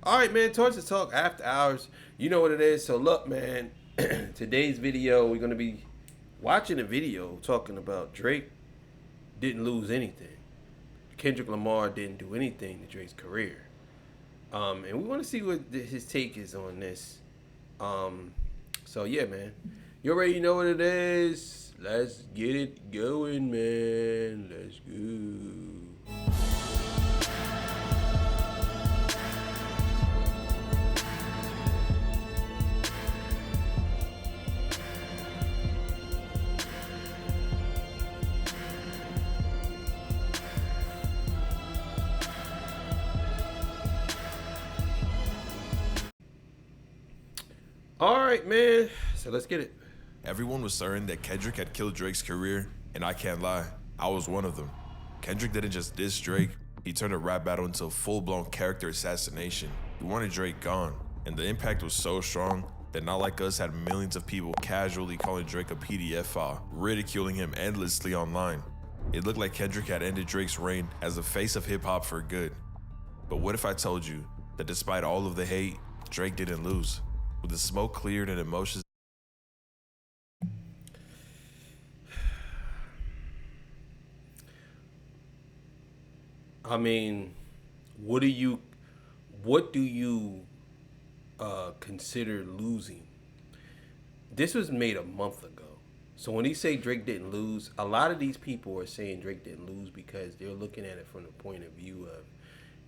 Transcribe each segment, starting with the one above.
All right, man. Towards the talk after hours. You know what it is. So look, man. Today's video, we're gonna be watching a video talking about Drake didn't lose anything. Kendrick Lamar didn't do anything to Drake's career. And we want to see what his take is on this. So yeah, man. You already know what it is. Let's get it going, man. Let's go. All right, man. So let's get it. Everyone was certain that Kendrick had killed Drake's career, and I can't lie, I was one of them. Kendrick didn't just diss Drake, he turned a rap battle into a full-blown character assassination. He wanted Drake gone, and the impact was so strong that Not Like Us had millions of people casually calling Drake a PDF file, ridiculing him endlessly online. It looked like Kendrick had ended Drake's reign as the face of hip-hop for good. But what if I told you that despite all of the hate, Drake didn't lose? With the smoke cleared and emotions. I mean, what do you consider losing? This was made a month ago. So when he say Drake didn't lose, a lot of these people are saying Drake didn't lose because they're looking at it from the point of view of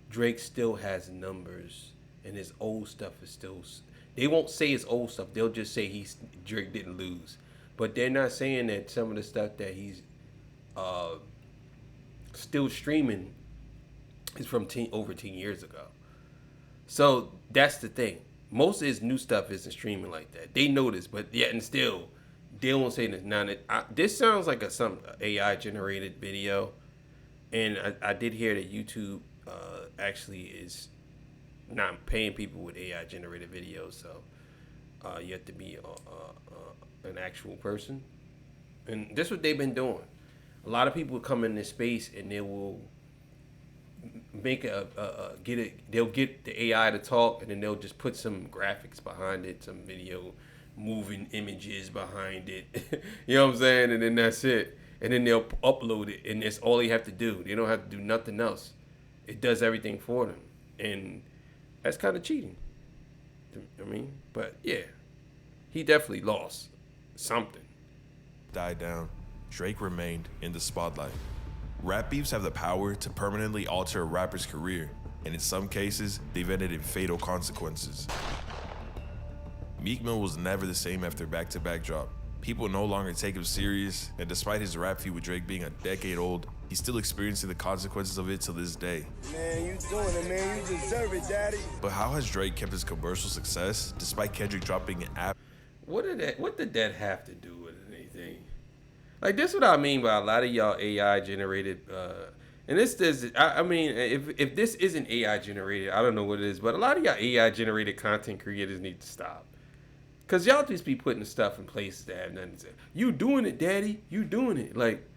Drake still has numbers and his old stuff is still. They won't say his old stuff. They'll just say Drake didn't lose, but they're not saying that some of the stuff that he's still streaming is from over 10 years ago. So that's the thing. Most of his new stuff isn't streaming like that. They know this, but yet and still, they won't say this. Now, this sounds like some AI generated video, and I did hear that YouTube actually is not paying people with AI generated videos, so you have to be an actual person, and that's what they've been doing. A lot of people come in this space and they will make they'll get the AI to talk, and then they'll just put some graphics behind it, some video moving images behind it. You know what I'm saying? And then that's it. And then they'll upload it, and that's all they have to do. They don't have to do nothing else. It does everything for them, and that's kind of cheating. I mean, but yeah, he definitely lost something. Died down, Drake remained in the spotlight. Rap beefs have the power to permanently alter a rapper's career, and in some cases, they've ended in fatal consequences. Meek Mill was never the same after back-to-back drop. People no longer take him serious, and despite his rap feud with Drake being a decade old, he's still experiencing the consequences of it to this day. Man, you doing it, man. You deserve it, daddy. But how has Drake kept his commercial success despite Kendrick dropping an app? What did that have to do with anything? Like, this is what I mean by a lot of y'all AI generated, and I mean, if this isn't AI generated, I don't know what it is, but a lot of y'all AI generated content creators need to stop. Cause y'all just be putting stuff in places that have nothing to say. You doing it, daddy. You doing it. Like,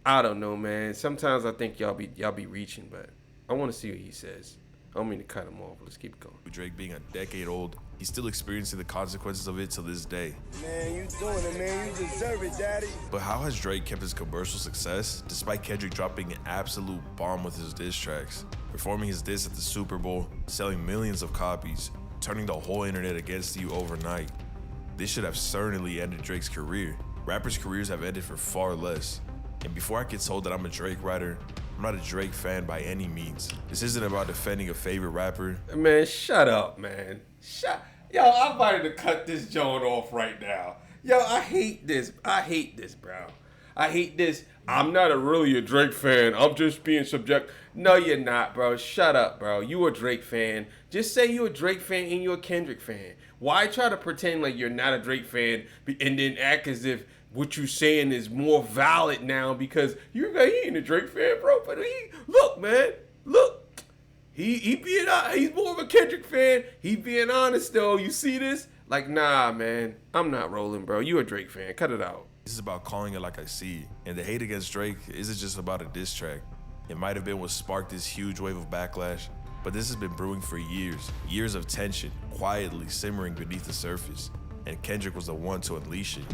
I don't know, man. Sometimes I think y'all be reaching, but I want to see what he says. I don't mean to cut him off. Let's keep going. Drake being a decade old, he's still experiencing the consequences of it to this day. Man, you doing it, man. You deserve it, daddy. But how has Drake kept his commercial success despite Kendrick dropping an absolute bomb with his diss tracks, performing his diss at the Super Bowl, selling millions of copies, turning the whole internet against you overnight? This should have certainly ended Drake's career. Rappers' careers have ended for far less. And before I get told that I'm a Drake writer, I'm not a Drake fan by any means. This isn't about defending a favorite rapper. Man, shut up, man. Yo, I'm about to cut this joint off right now. Yo, I hate this, bro. I hate this. I'm not really a Drake fan. I'm just being subject. No, you're not, bro. Shut up, bro. You a Drake fan. Just say you're a Drake fan and you're a Kendrick fan. Why try to pretend like you're not a Drake fan and then act as if what you're saying is more valid now because he ain't a Drake fan, bro? But look, man. Look. He's more of a Kendrick fan. He being honest, though. You see this? Like, nah, man. I'm not rolling, bro. You a Drake fan. Cut it out. This is about calling it like I see it. And the hate against Drake isn't just about a diss track. It might have been what sparked this huge wave of backlash, But this has been brewing for years, years of tension, quietly simmering beneath the surface, and Kendrick was the one to unleash it.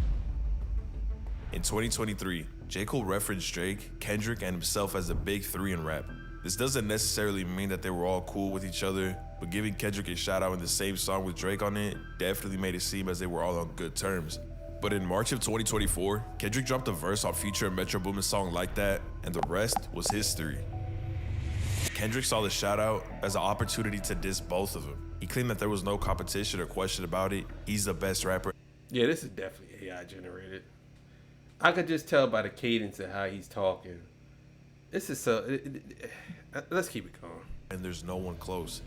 In 2023, J. Cole referenced Drake, Kendrick, and himself as the big three in rap. This doesn't necessarily mean that they were all cool with each other, but giving Kendrick a shout out in the same song with Drake on it definitely made it seem as they were all on good terms. But in March of 2024, Kendrick dropped a verse on Future and Metro Boomin's song Like That, and the rest was history. Kendrick saw the shout out as an opportunity to diss both of them. He claimed that there was no competition or question about it. He's the best rapper. Yeah, this is definitely AI generated. I could just tell by the cadence of how he's talking. This is so. Let's keep it going. And there's no one close.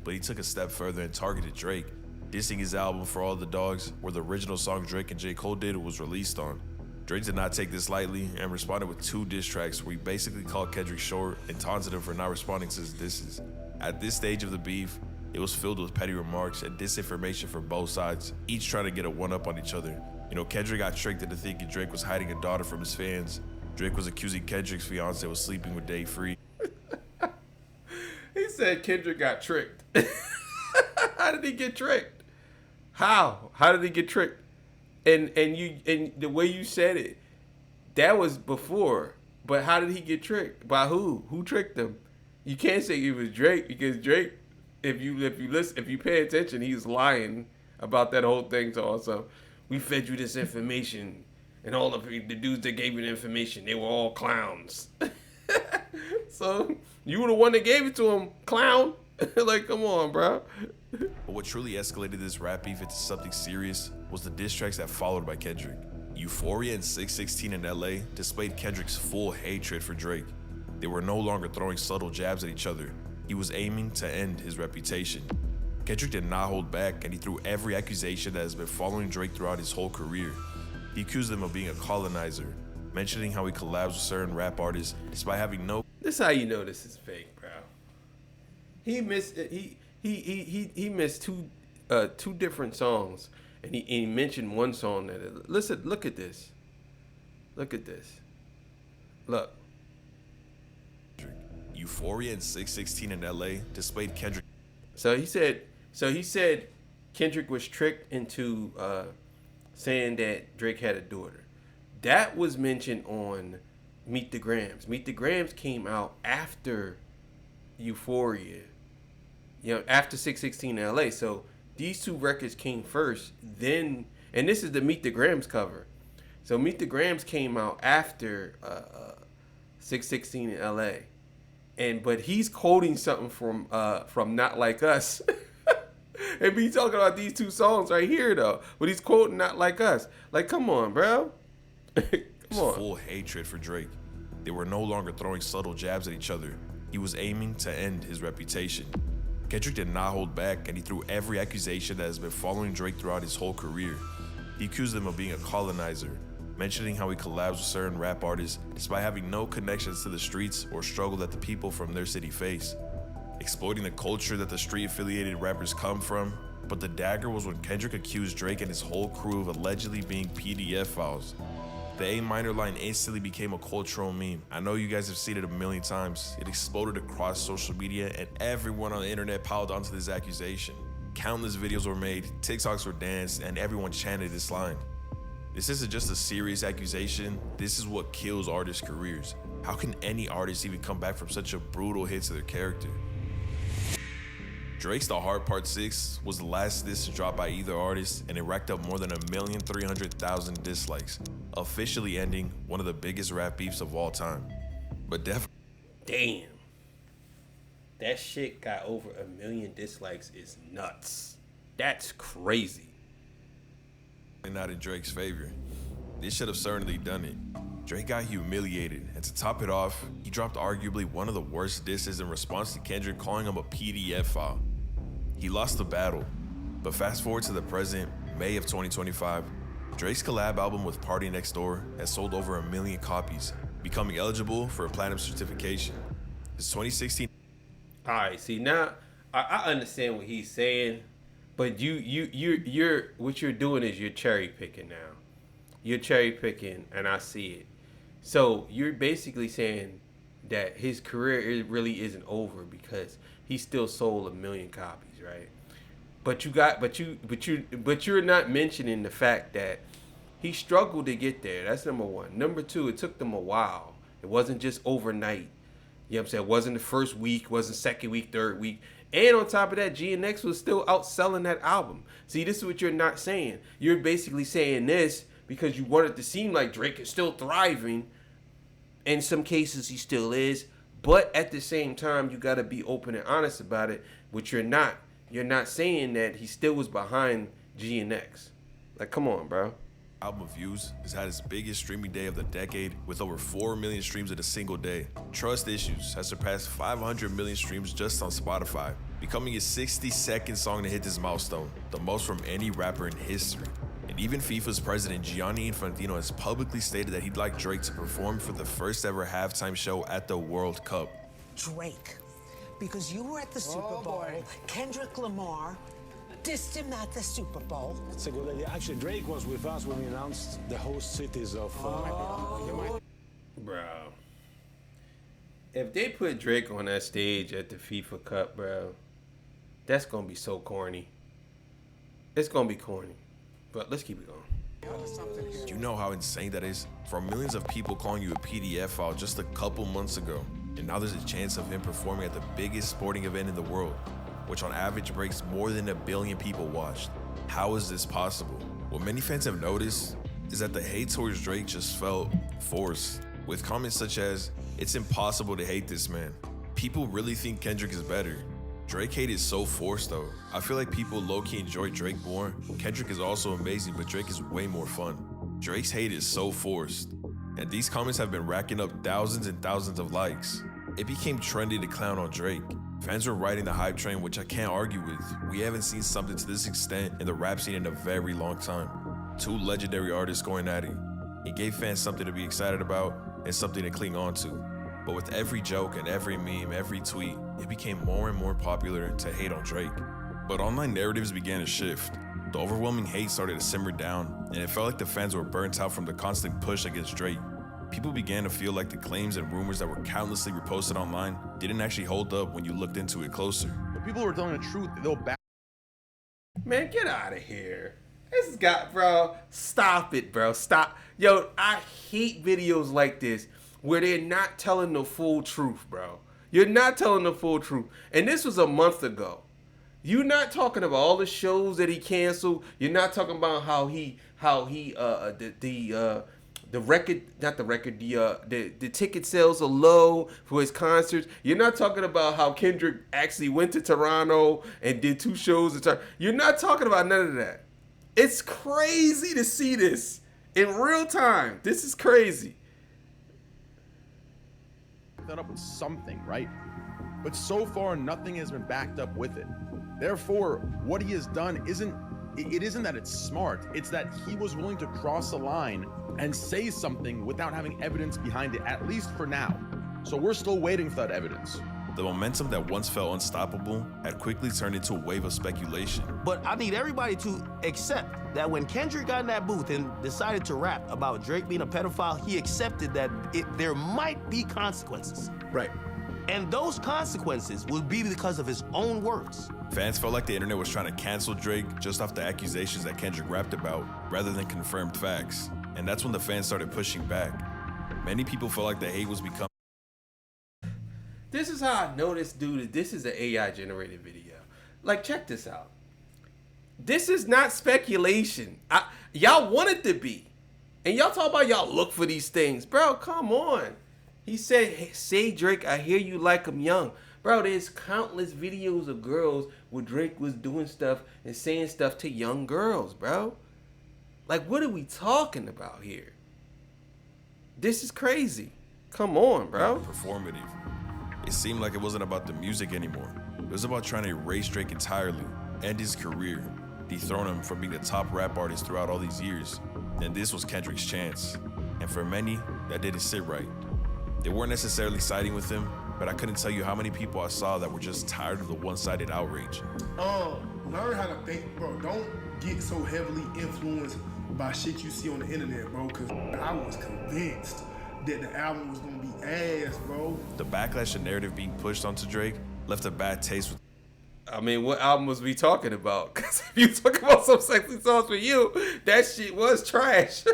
But he took a step further and targeted Drake, dissing his album For All the Dogs, where the original song Drake and J. Cole did was released on. Drake did not take this lightly and responded with 2 diss tracks where he basically called Kendrick short and taunted him for not responding to his disses. At this stage of the beef, it was filled with petty remarks and disinformation from both sides, each trying to get a one-up on each other. You know, Kendrick got tricked into thinking Drake was hiding a daughter from his fans. Drake was accusing Kendrick's fiance was sleeping with Dave Free. He said Kendrick got tricked. How did he get tricked? How? How did he get tricked? And the way you said it, that was before. But how did he get tricked? By who? Who tricked him? You can't say it was Drake, because Drake, if you pay attention, he's lying about that whole thing. So also, we fed you this information, and all of the dudes that gave you the information, they were all clowns. So you were the one that gave it to him, clown. Like, come on, bro. But what truly escalated this rap beef into something serious was the diss tracks that followed by Kendrick. Euphoria and 616 in LA displayed Kendrick's full hatred for Drake. They were no longer throwing subtle jabs at each other. He was aiming to end his reputation. Kendrick did not hold back, and he threw every accusation that has been following Drake throughout his whole career. He accused him of being a colonizer, mentioning how he collabs with certain rap artists despite having no. This is how you know this is fake, bro. He missed two different songs, and he mentioned one song that. Listen, look at this. Look. Euphoria and 616 in LA displayed Kendrick. So he said Kendrick was tricked into saying that Drake had a daughter. That was mentioned on Meet the Grams. Meet the Grams came out after Euphoria. You know, after 616 in LA. So these 2 records came first, then, and this is the Meet the Grams cover. So Meet the Grams came out after 616 in LA. But he's quoting something from Not Like Us. And he's talking about these 2 songs right here, though. But he's quoting Not Like Us. Like, come on, bro. Come on. Full hatred for Drake. They were no longer throwing subtle jabs at each other. He was aiming to end his reputation. Kendrick did not hold back, and he threw every accusation that has been following Drake throughout his whole career. He accused him of being a colonizer, mentioning how he collabs with certain rap artists despite having no connections to the streets or struggle that the people from their city face. Exploiting the culture that the street-affiliated rappers come from, but the dagger was when Kendrick accused Drake and his whole crew of allegedly being PDF files. The A minor line instantly became a cultural meme. I know you guys have seen it a million times. It exploded across social media, and everyone on the internet piled onto this accusation. Countless videos were made, TikToks were danced, and everyone chanted this line. This isn't just a serious accusation, this is what kills artists' careers. How can any artist even come back from such a brutal hit to their character? Drake's The Hard Part 6 was the last diss to drop by either artist, and it racked up more than 1,300,000 dislikes, officially ending one of the biggest rap beefs of all time. But damn. That shit got over 1 million dislikes is nuts. That's crazy. Not in Drake's favor. This should have certainly done it. Drake got humiliated, and to top it off, he dropped arguably one of the worst disses in response to Kendrick calling him a PDF file. He lost the battle, but fast forward to the present, May of 2025, Drake's collab album with Party Next Door has sold over 1 million copies, becoming eligible for a platinum certification. His 2016. All right, see now I understand what he's saying, but you're what you're doing is you're cherry picking now. You're cherry picking, and I see it. So you're basically saying that his career really isn't over because he still sold 1 million copies, right? But you're not mentioning the fact that he struggled to get there. That's number one. Number two, it took them a while. It wasn't just overnight. You know what I'm saying? It wasn't the first week, wasn't second week, third week. And on top of that, GNX was still outselling that album. See, this is what you're not saying. You're basically saying this because you want it to seem like Drake is still thriving. In some cases, he still is. But at the same time, you got to be open and honest about it, which you're not. You're not saying that he still was behind GNX. Like, come on, bro. Album Views has had its biggest streaming day of the decade with over 4 million streams in a single day. Trust Issues has surpassed 500 million streams just on Spotify, becoming a 60-second song to hit this milestone, the most from any rapper in history. And even FIFA's president Gianni Infantino has publicly stated that he'd like Drake to perform for the first ever halftime show at the World Cup. Drake, because you were at the Super Bowl, Kendrick Lamar dissed him at the Super Bowl. It's a good idea. Actually, Drake was with us when we announced the host cities of... Bro. If they put Drake on that stage at the FIFA Cup, bro, that's going to be so corny. It's going to be corny. But let's keep it going. Do you know how insane that is? For millions of people calling you a PDF file just a couple months ago. And now there's a chance of him performing at the biggest sporting event in the world, which on average breaks more than 1 billion people watched. How is this possible? What many fans have noticed is that the hate towards Drake just felt forced, with comments such as, "It's impossible to hate this man. People really think Kendrick is better." Drake hate is so forced though. I feel like people low-key enjoy Drake more. Kendrick is also amazing, but Drake is way more fun. Drake's hate is so forced. And these comments have been racking up thousands and thousands of likes. It became trendy to clown on Drake. Fans were riding the hype train, which I can't argue with. We haven't seen something to this extent in the rap scene in a very long time. 2 legendary artists going at it. It gave fans something to be excited about and something to cling on to. But with every joke and every meme, every tweet, it became more and more popular to hate on Drake. But online narratives began to shift. The overwhelming hate started to simmer down, and it felt like the fans were burnt out from the constant push against Drake. People began to feel like the claims and rumors that were countlessly reposted online didn't actually hold up when you looked into it closer. But people who are telling the truth, they'll back. Man, get out of here. This guy, bro, stop it, bro. Stop. Yo, I hate videos like this where they're not telling the full truth, bro. You're not telling the full truth. And this was a month ago. You're not talking about all the shows that he canceled. You're not talking about the ticket sales are low for his concerts. You're not talking about how Kendrick actually went to Toronto and did 2 shows in Toronto. You're not talking about none of that. It's crazy to see this in real time. This is crazy. That up with something, right? But so far, nothing has been backed up with it. Therefore, what he has done isn't that it's smart. It's that he was willing to cross a line and say something without having evidence behind it, at least for now. So we're still waiting for that evidence. The momentum that once felt unstoppable had quickly turned into a wave of speculation. But I need everybody to accept that when Kendrick got in that booth and decided to rap about Drake being a pedophile, he accepted that there might be consequences. Right. And those consequences would be because of his own words. Fans felt like the internet was trying to cancel Drake just off the accusations that Kendrick rapped about, rather than confirmed facts. And that's when the fans started pushing back. Many people felt like the hate was becoming... This is how I know this dude. This is an AI generated video. Like, check this out. This is not speculation. Y'all want it to be. And y'all talk about y'all look for these things. Bro, come on. He said, hey, say Drake, I hear you like him young. Bro, there's countless videos of girls where Drake was doing stuff and saying stuff to young girls, bro. Like, what are we talking about here? This is crazy. Come on, bro. Performative. It seemed like it wasn't about the music anymore. It was about trying to erase Drake entirely, end his career, dethrone him from being the top rap artist throughout all these years. And this was Kendrick's chance. And for many, that didn't sit right. They weren't necessarily siding with him, but I couldn't tell you how many people I saw that were just tired of the one-sided outrage. Learn how to think, bro. Don't get so heavily influenced by shit you see on the internet, bro, because I was convinced that the album was gonna be ass, bro. The backlash and narrative being pushed onto Drake left a bad taste with. I mean, what album was we talking about? Because if you talk about some sexy songs for you, that shit was trash.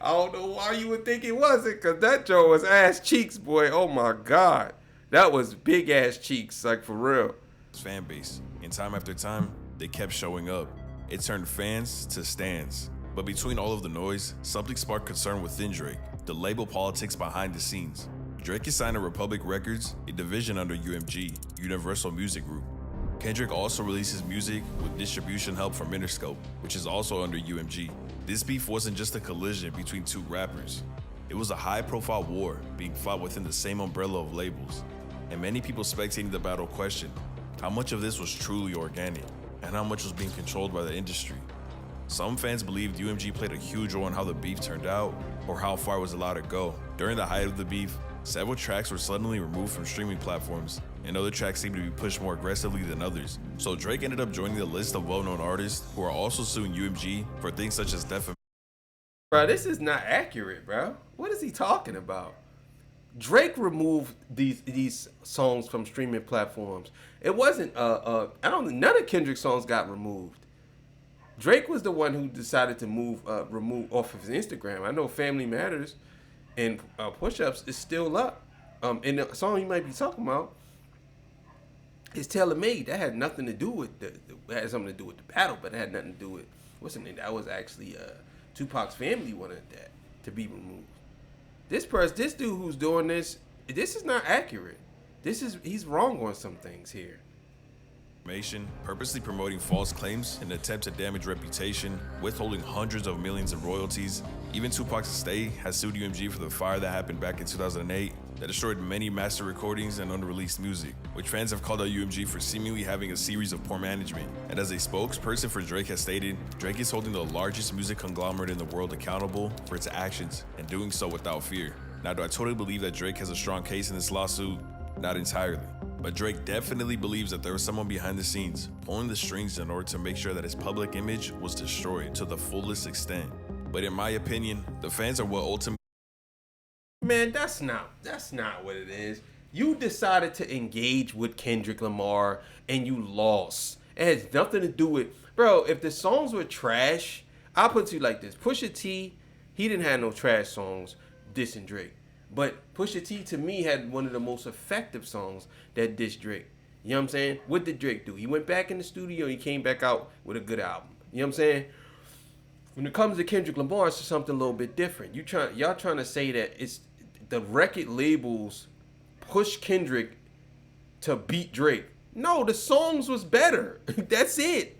I don't know why you would think it wasn't, because that joint was ass cheeks, boy. Oh my God. That was big ass cheeks, like for real. Fan base, and time after time, they kept showing up. It turned fans to stans. But between all of the noise, something sparked concern within Drake, the label politics behind the scenes. Drake is signed to Republic Records, a division under UMG, Universal Music Group. Kendrick also releases music with distribution help from Interscope, which is also under UMG. This beef wasn't just a collision between two rappers. It was a high-profile war being fought within the same umbrella of labels. And many people spectating the battle questioned how much of this was truly organic and how much was being controlled by the industry. Some fans believed UMG played a huge role in how the beef turned out or how far it was allowed to go. During the height of the beef, several tracks were suddenly removed from streaming platforms, and other tracks seemed to be pushed more aggressively than others. So Drake ended up joining the list of well-known artists who are also suing UMG for things such as defamation. Bro, this is not accurate, bro. What is he talking about? Drake removed these songs from streaming platforms. It wasn't none of Kendrick's songs got removed. Drake was the one who decided to remove off of his Instagram. I know Family Matters and Push Ups is still up. And the song you might be talking about is Tailor Made. That had nothing to do with it had something to do with the battle, but it had nothing to do with what's his name. That was actually Tupac's family wanted that to be removed. This dude who's doing this is not accurate. He's wrong on some things here. Purposely promoting false claims in an attempt to damage reputation, withholding hundreds of millions of royalties. Even Tupac's estate has sued UMG for the fire that happened back in 2008 that destroyed many master recordings and unreleased music, which fans have called out UMG for seemingly having a series of poor management. And as a spokesperson for Drake has stated, Drake is holding the largest music conglomerate in the world accountable for its actions and doing so without fear. Now, do I totally believe that Drake has a strong case in this lawsuit? Not entirely. But Drake definitely believes that there was someone behind the scenes pulling the strings in order to make sure that his public image was destroyed to the fullest extent. But in my opinion, the fans are what ultimately... Man, that's not what it is. You decided to engage with Kendrick Lamar and you lost. It has nothing to do with... Bro, if the songs were trash, I'll put it to you like this. Pusha T, he didn't have no trash songs dissing Drake. But Pusha T, to me, had one of the most effective songs that dissed Drake. You know what I'm saying? What did Drake do? He went back in the studio, he came back out with a good album. You know what I'm saying? When it comes to Kendrick Lamar, it's something a little bit different. Y'all trying to say that it's the record labels push Kendrick to beat Drake. No, the songs was better. That's it.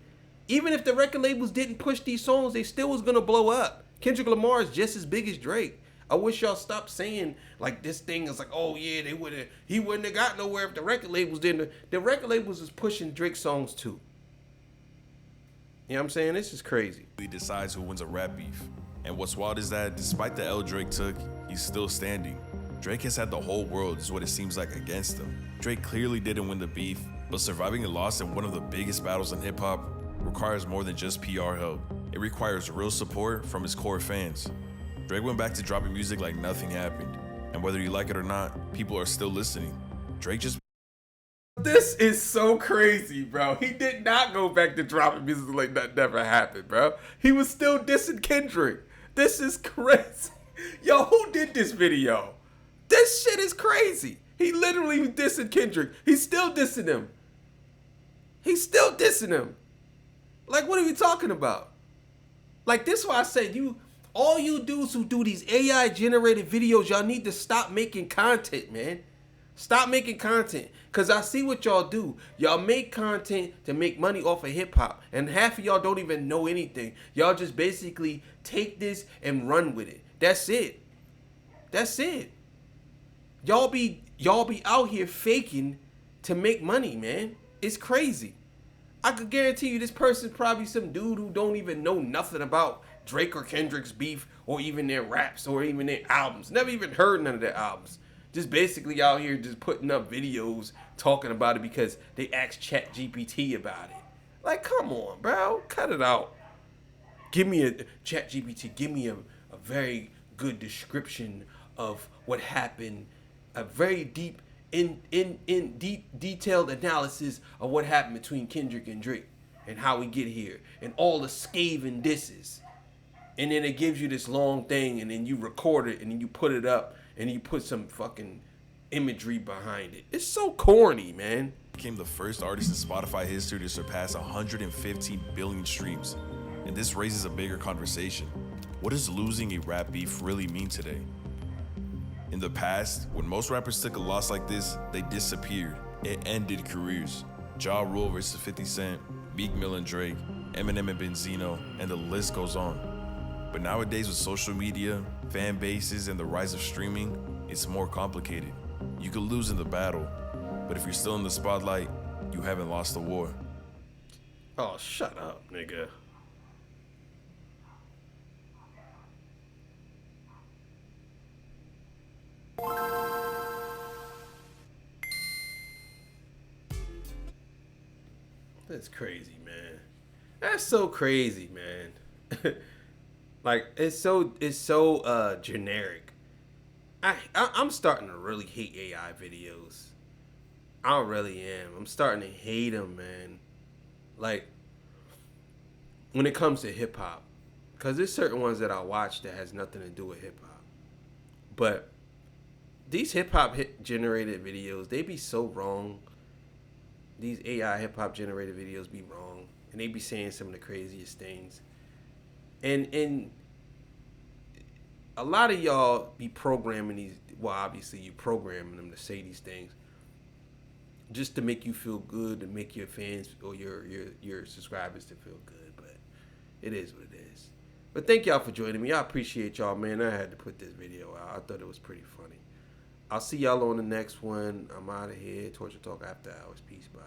Even if the record labels didn't push these songs, they still was gonna blow up. Kendrick Lamar is just as big as Drake. I wish y'all stopped saying like this thing is like, oh yeah, he wouldn't have got nowhere if the record labels didn't. The record labels is pushing Drake songs too. You know what I'm saying? This is crazy. He decides who wins a rap beef. And what's wild is that despite the L Drake took, he's still standing. Drake has had the whole world is what it seems like against him. Drake clearly didn't win the beef, but surviving a loss in one of the biggest battles in hip hop requires more than just PR help. It requires real support from his core fans. Drake went back to dropping music like nothing happened. And whether you like it or not, people are still listening. Drake just... This is so crazy, bro. He did not go back to dropping music like that never happened, bro. He was still dissing Kendrick. This is crazy. Yo, who did this video? This shit is crazy. He literally was dissing Kendrick. He's still dissing him. He's still dissing him. Like, what are we talking about? Like, this is why I said all you dudes who do these AI generated videos, y'all need to stop making content, man. Stop making content. Because I see what y'all do. Y'all make content to make money off of hip hop. And half of y'all don't even know anything. Y'all just basically take this and run with it. That's it. That's it. Y'all be out here faking to make money, man. It's crazy. I could guarantee you this person's probably some dude who don't even know nothing about Drake or Kendrick's beef or even their raps or even their albums. Never even heard none of their albums. Just basically out here just putting up videos talking about it because they asked ChatGPT about it. Like, come on, bro. Cut it out. Give me a ChatGPT. Give me a very good description of what happened, a very deep, detailed analysis of what happened between Kendrick and Drake and how we get here and all the scathing disses. And then it gives you this long thing, and then you record it, and then you put it up, and you put some fucking imagery behind it. It's so corny, man. Became the first artist in Spotify history to surpass 115 billion streams. And this raises a bigger conversation. What does losing a rap beef really mean today? In the past, when most rappers took a loss like this, they disappeared. It ended careers. Ja Rule versus 50 Cent, Meek Mill and Drake, Eminem and Benzino, and the list goes on. But nowadays with social media, fan bases, and the rise of streaming, it's more complicated. You could lose in the battle, but if you're still in the spotlight, you haven't lost the war. Oh, shut up, nigga. That's crazy, man. That's so crazy, man. Like, it's so generic. I'm starting to really hate AI videos. I really am. I'm starting to hate them, man. Like, when it comes to hip hop, because there's certain ones that I watch that has nothing to do with hip hop, but these hip hop generated videos, they be so wrong. These AI hip hop generated videos be wrong, and they be saying some of the craziest things. And a lot of y'all be programming these. Well, obviously you programming them to say these things just to make you feel good, to make your fans or your subscribers to feel good. But it is what it is. But thank y'all for joining me. I appreciate y'all, man. I had to put this video out. I thought it was pretty funny. I'll see y'all on the next one. I'm out of here. Torture Talk After Hours. Peace. Bye.